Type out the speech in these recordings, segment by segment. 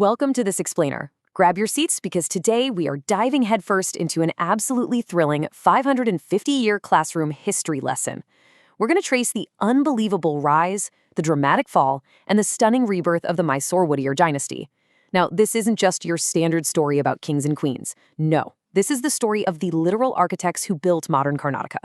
Welcome to this explainer. Grab your seats because today we are diving headfirst into an absolutely thrilling 550-year classroom history lesson. We're going to trace the unbelievable rise, the dramatic fall, and the stunning rebirth of the Mysore Wodeyar dynasty. Now, this isn't just your standard story about kings and queens. No, this is the story of the literal architects who built modern Karnataka.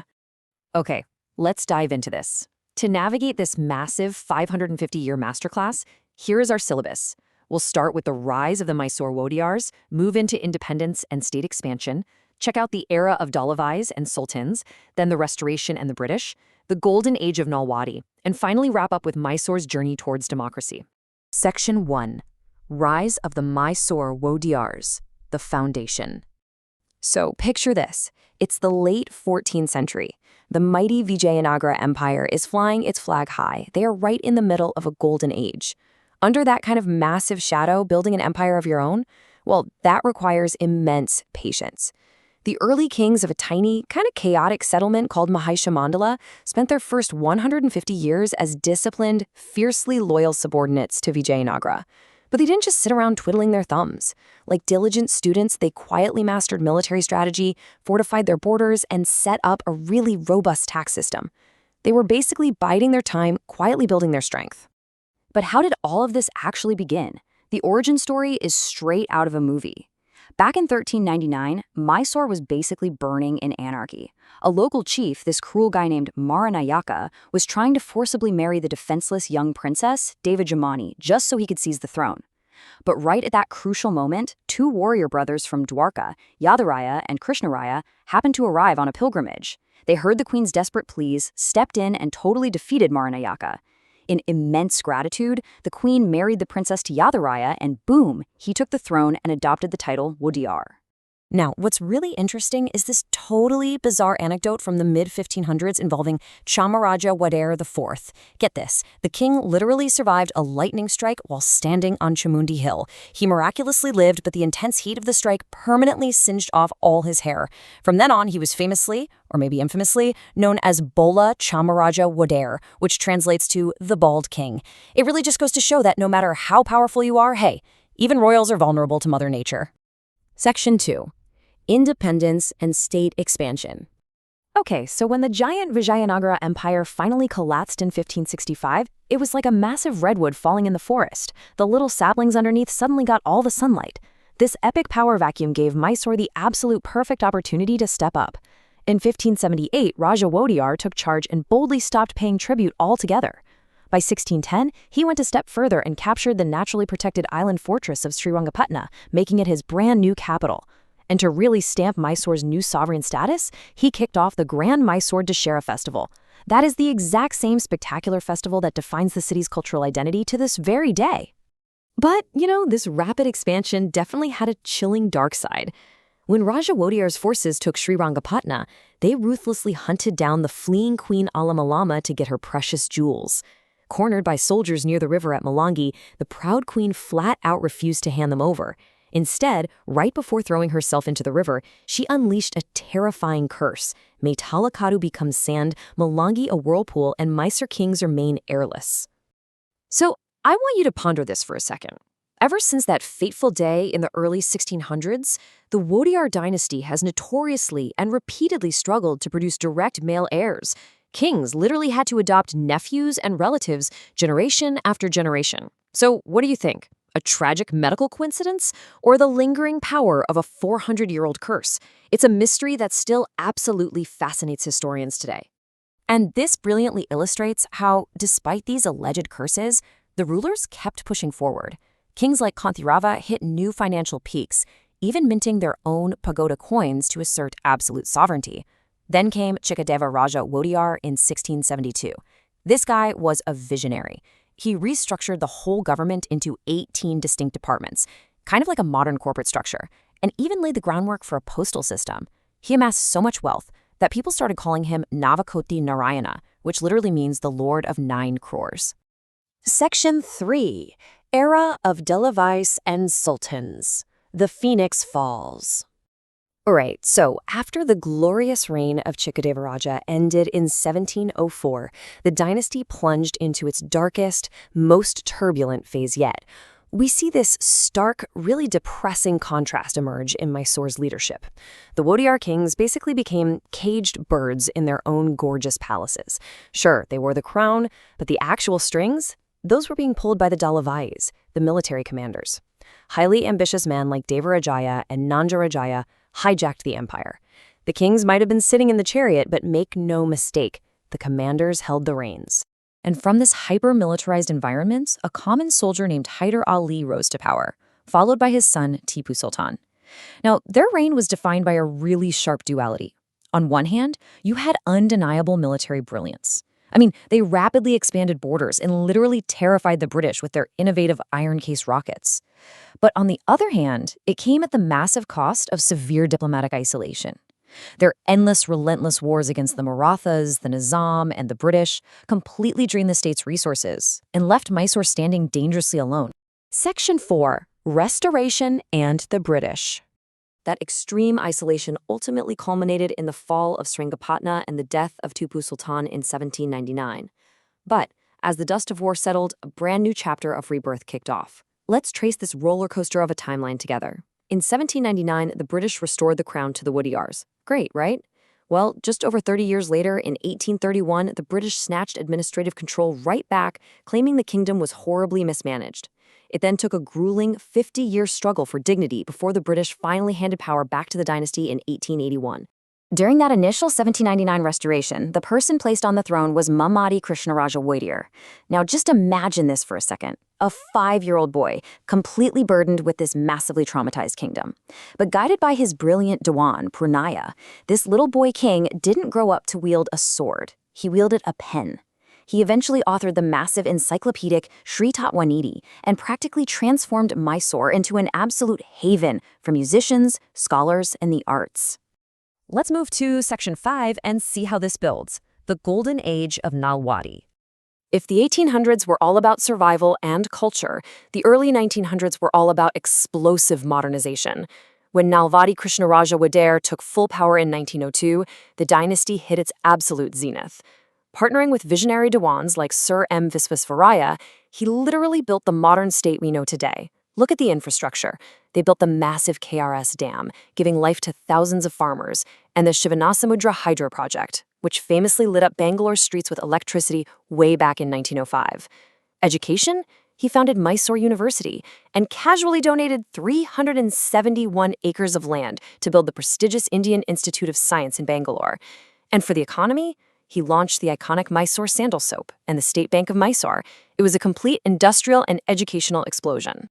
Okay, let's dive into this. To navigate this massive 550-year masterclass, here is our syllabus. We'll start with the rise of the Mysore Wodeyars, move into independence and state expansion, check out the era of Dalavayis and Sultans, then the Restoration and the British, the golden age of Nalwadi, and finally wrap up with Mysore's journey towards democracy. Section 1. Rise of the Mysore Wodeyars, the foundation. So picture this. It's the late 14th century. The mighty Vijayanagara Empire is flying its flag high. They are right in the middle of a golden age. Under that kind of massive shadow, building an empire of your own, well, that requires immense patience. The early kings of a tiny, kind of chaotic settlement called Mandala spent their first 150 years as disciplined, fiercely loyal subordinates to Vijayanagara. But they didn't just sit around twiddling their thumbs. Like diligent students, they quietly mastered military strategy, fortified their borders, and set up a really robust tax system. They were basically biding their time, quietly building their strength. But how did all of this actually begin? The origin story is straight out of a movie. Back in 1399, Mysore was basically burning in anarchy. A local chief, this cruel guy named Maranayaka, was trying to forcibly marry the defenseless young princess, Devajamani, just so he could seize the throne. But right at that crucial moment, two warrior brothers from Dwarka, Yaduraya and Krishnaraya, happened to arrive on a pilgrimage. They heard the queen's desperate pleas, stepped in, and totally defeated Maranayaka. In immense gratitude, the queen married the princess to Yaduraya, and boom, he took the throne and adopted the title Wodeyar. Now, what's really interesting is this totally bizarre anecdote from the mid-1500s involving Raja Wodeyar IV. Get this, the king literally survived a lightning strike while standing on Chamundi Hill. He miraculously lived, but the intense heat of the strike permanently singed off all his hair. From then on, he was famously, or maybe infamously, known as Bola Raja Wodeyar, which translates to the bald king. It really just goes to show that no matter how powerful you are, hey, even royals are vulnerable to Mother Nature. Section 2. Independence and state expansion. Okay, so when the giant Vijayanagara Empire finally collapsed in 1565, it was like a massive redwood falling in the forest. The little saplings underneath suddenly got all the sunlight. This epic power vacuum gave Mysore the absolute perfect opportunity to step up. In 1578, Raja Wodeyar took charge and boldly stopped paying tribute altogether. By 1610, he went a step further and captured the naturally protected island fortress of Srirangapatna, making it his brand new capital. And to really stamp Mysore's new sovereign status, he kicked off the Grand Mysore Dasara festival. That is the exact same spectacular festival that defines the city's cultural identity to this very day. But, this rapid expansion definitely had a chilling dark side. When Raja Wodeyar's forces took Srirangapatna, they ruthlessly hunted down the fleeing Queen Alamalama to get her precious jewels. Cornered by soldiers near the river at Malangi, the proud queen flat out refused to hand them over. Instead, right before throwing herself into the river, she unleashed a terrifying curse. May Talakadu become sand, Malangi a whirlpool, and Mysore kings remain heirless. So, I want you to ponder this for a second. Ever since that fateful day in the early 1600s, the Wodeyar dynasty has notoriously and repeatedly struggled to produce direct male heirs. Kings literally had to adopt nephews and relatives generation after generation. So, what do you think? A tragic medical coincidence, or the lingering power of a 400-year-old curse? It's a mystery that still absolutely fascinates historians today. And this brilliantly illustrates how, despite these alleged curses, the rulers kept pushing forward. Kings like Kanthirava hit new financial peaks, even minting their own pagoda coins to assert absolute sovereignty. Then came Chikkadevaraja Wodeyar in 1672. This guy was a visionary. He restructured the whole government into 18 distinct departments, kind of like a modern corporate structure, and even laid the groundwork for a postal system. He amassed so much wealth that people started calling him Navakoti Narayana, which literally means the Lord of 9 crores. Section 3. Era of Dalavayis and Sultans. The Phoenix Falls. Alright, so after the glorious reign of Chikkadevaraja ended in 1704, the dynasty plunged into its darkest, most turbulent phase yet. We see this stark, really depressing contrast emerge in Mysore's leadership. The Wodeyar kings basically became caged birds in their own gorgeous palaces. Sure, they wore the crown, but the actual strings? Those were being pulled by the Dalavayis, the military commanders. Highly ambitious men like Devarajaya and Nanjarajaya hijacked the empire. The kings might have been sitting in the chariot, but make no mistake, the commanders held the reins. And from this hyper-militarized environment, a common soldier named Hyder Ali rose to power, followed by his son Tipu Sultan. Now, their reign was defined by a really sharp duality. On one hand, you had undeniable military brilliance. I mean, they rapidly expanded borders and literally terrified the British with their innovative iron-case rockets. But on the other hand, it came at the massive cost of severe diplomatic isolation. Their endless, relentless wars against the Marathas, the Nizam, and the British completely drained the state's resources and left Mysore standing dangerously alone. Section 4. Restoration and the British. That extreme isolation ultimately culminated in the fall of Sringapatna and the death of Tipu Sultan in 1799. But as the dust of war settled, a brand new chapter of rebirth kicked off. Let's trace this roller coaster of a timeline together. In 1799, the British restored the crown to the Wodeyars. Great, right? Well, just over 30 years later, in 1831, the British snatched administrative control right back, claiming the kingdom was horribly mismanaged. It then took a grueling 50-year struggle for dignity before the British finally handed power back to the dynasty in 1881. During that initial 1799 restoration, the person placed on the throne was Navakoti Krishnaraya Wodeyar. Now just imagine this for a second. A 5-year-old boy, completely burdened with this massively traumatized kingdom. But guided by his brilliant Diwan, Purnaya, this little boy king didn't grow up to wield a sword. He wielded a pen. He eventually authored the massive encyclopedic Sri Tatwanidi and practically transformed Mysore into an absolute haven for musicians, scholars, and the arts. Let's move to Section 5 and see how this builds. The Golden Age of Nalwadi. If the 1800s were all about survival and culture, the early 1900s were all about explosive modernization. When Nalwadi Krishnaraya Wodeyar took full power in 1902, the dynasty hit its absolute zenith. Partnering with visionary Diwans like Sir M. Visvesvaraya, he literally built the modern state we know today. Look at the infrastructure. They built the massive KRS dam, giving life to thousands of farmers, and the Shivanasamudra Hydro Project, which famously lit up Bangalore's streets with electricity way back in 1905. Education? He founded Mysore University and casually donated 371 acres of land to build the prestigious Indian Institute of Science in Bangalore. And for the economy, he launched the iconic Mysore sandal soap and the State Bank of Mysore. It was a complete industrial and educational explosion.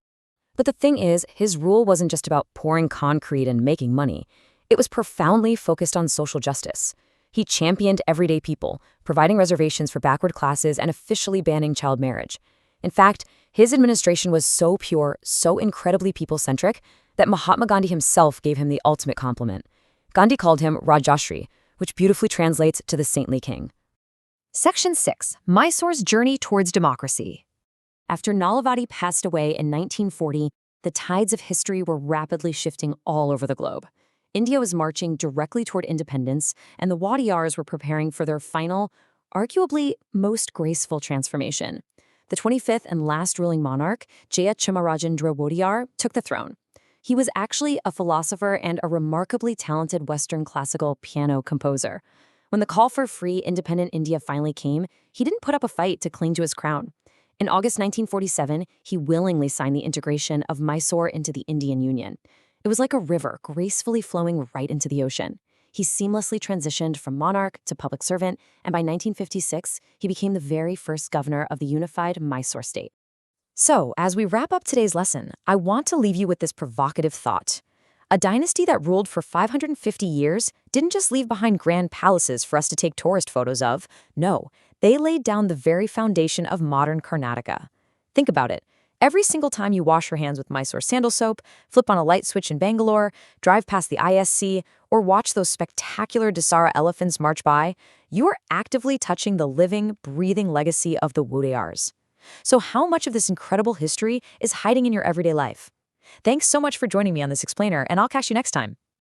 But the thing is, his rule wasn't just about pouring concrete and making money. It was profoundly focused on social justice. He championed everyday people, providing reservations for backward classes and officially banning child marriage. In fact, his administration was so pure, so incredibly people-centric, that Mahatma Gandhi himself gave him the ultimate compliment. Gandhi called him Rajashri, which beautifully translates to the saintly king. Section 6. Mysore's Journey Towards Democracy. After Nalwadi passed away in 1940, the tides of history were rapidly shifting all over the globe. India was marching directly toward independence, and the Wodeyars were preparing for their final, arguably most graceful transformation. The 25th and last ruling monarch, Vijayanagara Empire, took the throne. He was actually a philosopher and a remarkably talented Western classical piano composer. When the call for free, independent India finally came, he didn't put up a fight to cling to his crown. In August 1947, he willingly signed the integration of Mysore into the Indian Union. It was like a river gracefully flowing right into the ocean. He seamlessly transitioned from monarch to public servant, and by 1956, he became the very first governor of the unified Mysore state. So, as we wrap up today's lesson, I want to leave you with this provocative thought. A dynasty that ruled for 550 years didn't just leave behind grand palaces for us to take tourist photos of. No, they laid down the very foundation of modern Karnataka. Think about it. Every single time you wash your hands with Mysore sandal soap, flip on a light switch in Bangalore, drive past the ISC, or watch those spectacular Dasara elephants march by, you are actively touching the living, breathing legacy of the Wodeyars. So how much of this incredible history is hiding in your everyday life? Thanks so much for joining me on this explainer, and I'll catch you next time.